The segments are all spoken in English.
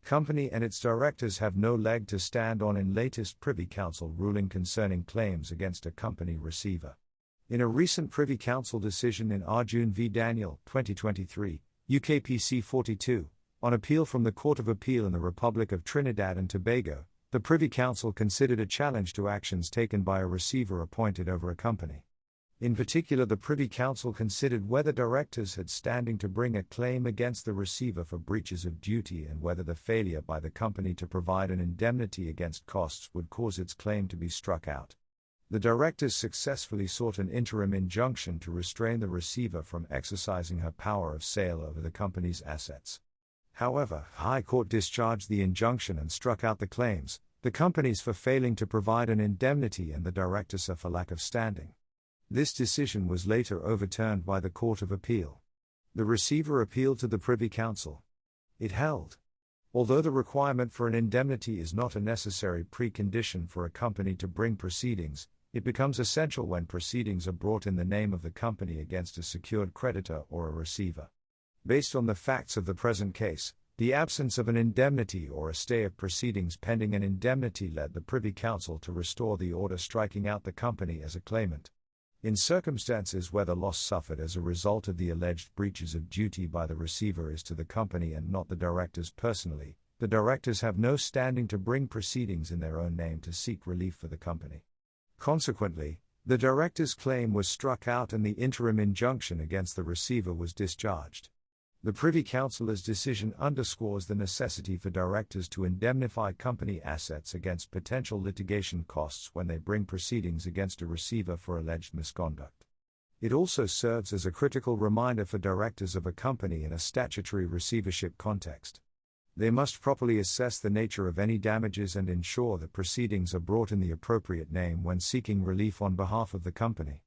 company and its directors have no leg to stand on in latest Privy Council ruling concerning claims against a company receiver. In a recent Privy Council decision in Arjoon v Daniel, 2023, UKPC 42, on appeal from the Court of Appeal in the Republic of Trinidad and Tobago, the Privy Council considered a challenge to actions taken by a receiver appointed over a company. In particular, the Privy Council considered whether directors had standing to bring a claim against the receiver for breaches of duty and whether the failure by the company to provide an indemnity against costs would cause its claim to be struck out. The directors successfully sought an interim injunction to restrain the receiver from exercising her power of sale over the company's assets. However, High Court discharged the injunction and struck out the claims, the companies for failing to provide an indemnity and the directorsâ for lack of standing. This decision was later overturned by the Court of Appeal. The receiver appealed to the Privy Council. It held, although the requirement for an indemnity is not a necessary precondition for a company to bring proceedings, it becomes essential when proceedings are brought in the name of the company against a secured creditor or a receiver. Based on the facts of the present case, the absence of an indemnity or a stay of proceedings pending an indemnity led the Privy Council to restore the order striking out the company as a claimant. In circumstances where the loss suffered as a result of the alleged breaches of duty by the receiver is to the company and not the directors personally, the directors have no standing to bring proceedings in their own name to seek relief for the company. Consequently, the directors' claim was struck out and the interim injunction against the receiver was discharged. The Privy Council's decision underscores the necessity for directors to indemnify company assets against potential litigation costs when they bring proceedings against a receiver for alleged misconduct. It also serves as a critical reminder for directors of a company in a statutory receivership context. They must properly assess the nature of any damages and ensure that proceedings are brought in the appropriate name when seeking relief on behalf of the company.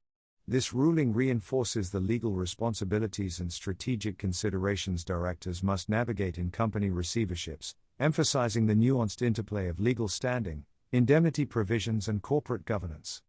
This ruling reinforces the legal responsibilities and strategic considerations directors must navigate in company receiverships, emphasizing the nuanced interplay of legal standing, indemnity provisions and corporate governance.